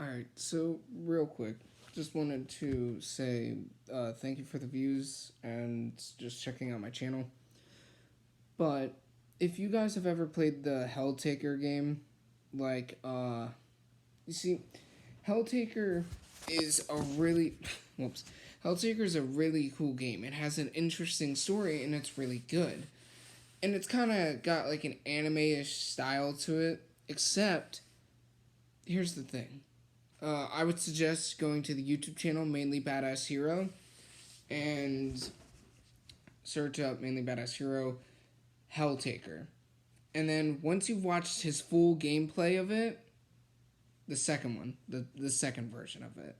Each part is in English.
Alright, so real quick, just wanted to say thank you for the views and just checking out my channel. But if you guys have ever played the Helltaker game, like, you see, Helltaker is a really, whoops, Helltaker is a really cool game. It has an interesting story and it's really good. And it's kind of got like an anime-ish style to it, except, here's the thing. I would suggest going to the YouTube channel Mainly Badass Hero and search up Mainly Badass Hero Helltaker. And then once you've watched his full gameplay of it, the second one, the second version of it,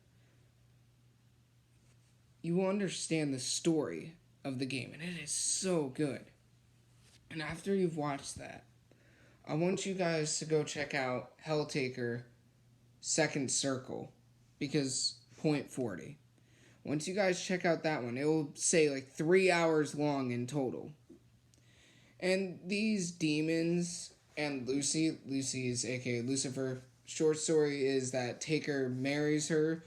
you will understand the story of the game. And it is so good. And after you've watched that, I want you guys to go check out Helltaker Second Circle, because point 40. Once you guys check out that one, it will say like 3 hours long in total. And these demons and Lucy's aka Lucifer, short story is that Taker marries her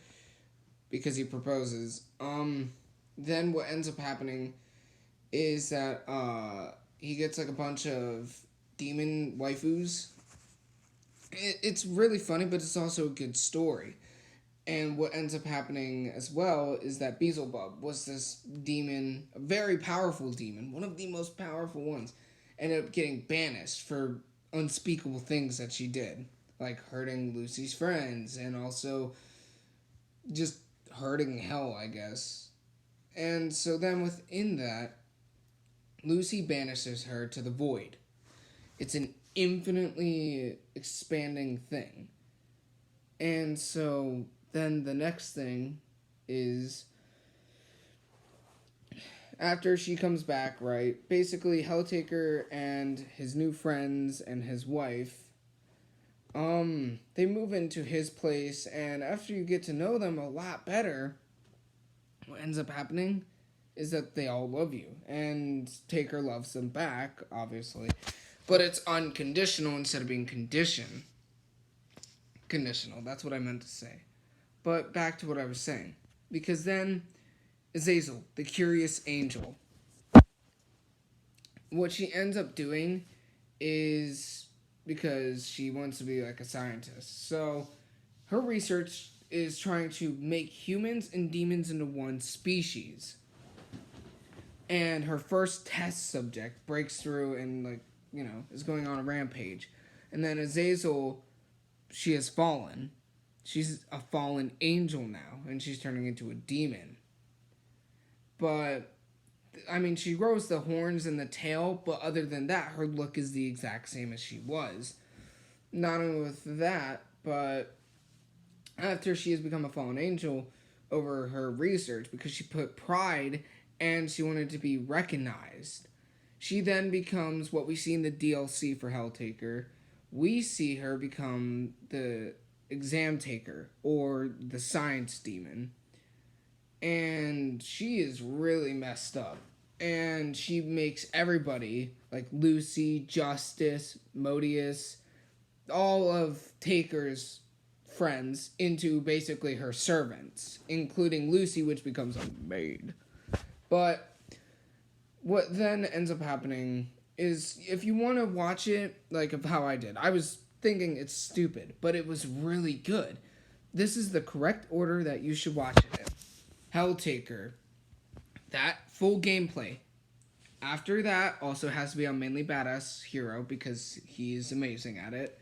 because he proposes. Then what ends up happening is that he gets like a bunch of demon waifus. It's really funny, but it's also a good story. And what ends up happening as well is that Beelzebub was this demon, a very powerful demon, one of the most powerful ones, ended up getting banished for unspeakable things that she did, like hurting Lucy's friends and also just hurting Hell, I guess. And so then within that, Lucy banishes her to the void. It's an infinitely expanding thing. And so then the next thing is, after she comes back, right, basically Helltaker and his new friends and his wife, they move into his place, and after you get to know them a lot better, what ends up happening is that they all love you, and Taker loves them back, obviously. But it's unconditional instead of being conditional. Conditional, that's what I meant to say. But back to what I was saying. Because then, Azazel, the curious angel, what she ends up doing is, because she wants to be like a scientist, so her research is trying to make humans and demons into one species. And her first test subject breaks through and, like, is going on a rampage. And then Azazel, she has fallen. She's a fallen angel now, and she's turning into a demon. But, I mean, she grows the horns and the tail, but other than that, her look is the exact same as she was. Not only with that, but after she has become a fallen angel over her research, because she put pride and she wanted to be recognized, she then becomes what we see in the DLC for Helltaker. We see her become the exam taker, or the science demon. And she is really messed up. And she makes everybody, like Lucy, Justice, Modius, all of Taker's friends, into basically her servants, including Lucy, which becomes a maid. But what then ends up happening is, if you want to watch it, like of how I did, I was thinking it's stupid, but it was really good. This is the correct order that you should watch it in. Helltaker, that full gameplay. After that, also has to be on Mainly Badass Hero, because he's amazing at it.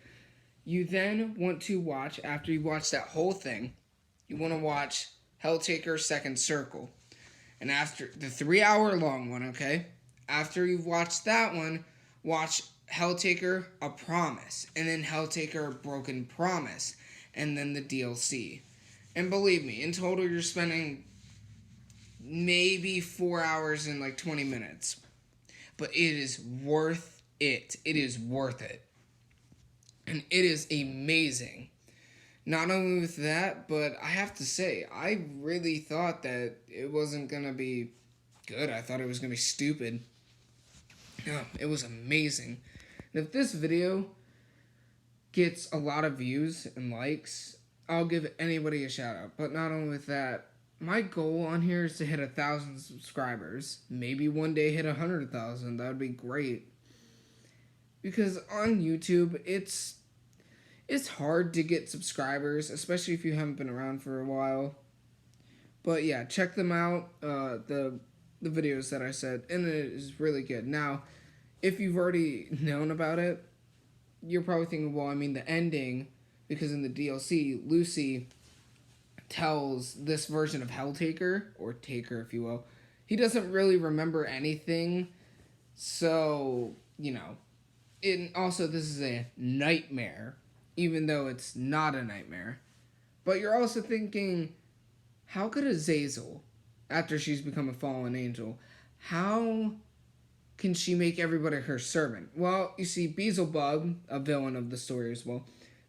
You then want to watch, after you watch that whole thing, you want to watch Helltaker Second Circle. And after the 3 hour long one, okay? After you've watched that one, watch Helltaker A Promise. And then Helltaker Broken Promise. And then the DLC. And believe me, in total you're spending maybe 4 hours and like 20 minutes. But it is worth it. It is worth it. And it is amazing. Not only with that, but I have to say, I really thought that it wasn't going to be good. I thought it was going to be stupid. No, it was amazing. And if this video gets a lot of views and likes, I'll give anybody a shout out. But not only with that, my goal on here is to hit 1,000 subscribers. Maybe one day hit 100,000. That would be great. Because on YouTube, it's hard to get subscribers, especially if you haven't been around for a while. But yeah, check them out. The videos that I said, and it is really good. Now, if you've already known about it, you're probably thinking, well, I mean the ending, because in the DLC, Lucy tells this version of Helltaker, or Taker if you will, he doesn't really remember anything, so, you know, and also this is a nightmare, even though it's not a nightmare. But you're also thinking, how could Azazel, after she's become a fallen angel, how can she make everybody her servant? Well, you see, Beelzebub, a villain of the story as well,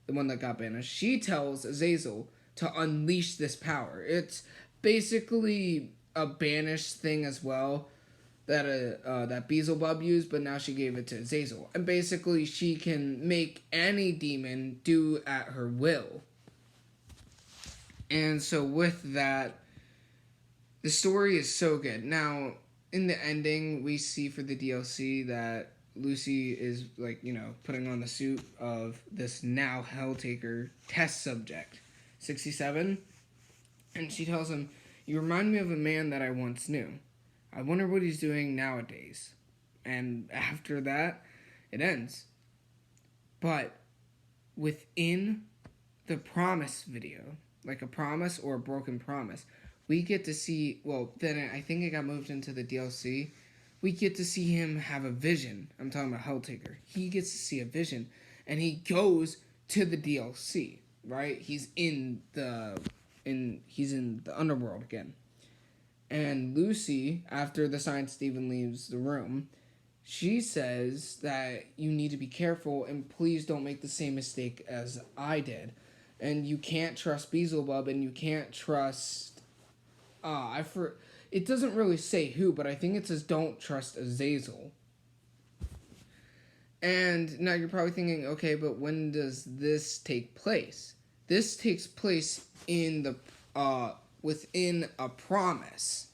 the one that got banished, she tells Azazel to unleash this power. It's basically a banished thing as well that Beelzebub used, but now she gave it to Azazel. And basically, she can make any demon do at her will. And so with that, the story is so good. Now, in the ending, we see for the DLC that Lucy is, like, you know, putting on the suit of this now Helltaker test subject, 67. And she tells him, "You remind me of a man that I once knew. I wonder what he's doing nowadays." And after that, it ends. But within the promise video, like a promise or a broken promise, we get to see, well, then I think it got moved into the DLC. We get to see him have a vision. I'm talking about Helltaker. He gets to see a vision, and he goes to the DLC, right? He's in the underworld again. And Lucy, after the Science Steven leaves the room, she says that you need to be careful and please don't make the same mistake as I did. And you can't trust Beelzebub, and you can't trust... it doesn't really say who, but I think it says don't trust Azazel. And now you're probably thinking, okay, but when does this take place? This takes place in the within a promise.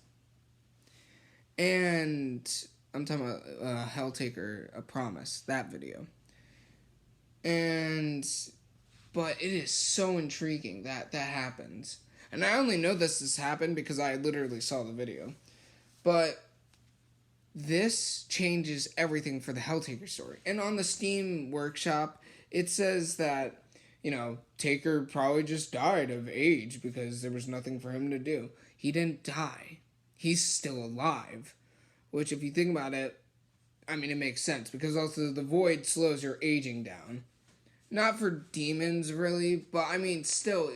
And I'm talking about Helltaker, a promise, that video. But it is so intriguing that happens. And I only know this has happened because I literally saw the video. But this changes everything for the Helltaker story. And on the Steam workshop, it says that, you know, Taker probably just died of age because there was nothing for him to do. He didn't die. He's still alive. Which, if you think about it, I mean, it makes sense. Because also the void slows your aging down. Not for demons, really. But, I mean, still,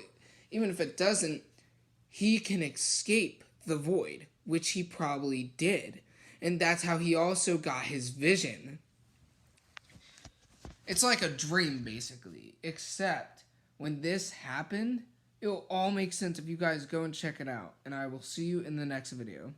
even if it doesn't, he can escape the void, which he probably did. And that's how he also got his vision. It's like a dream, basically. Except, when this happened, it will all make sense if you guys go and check it out. And I will see you in the next video.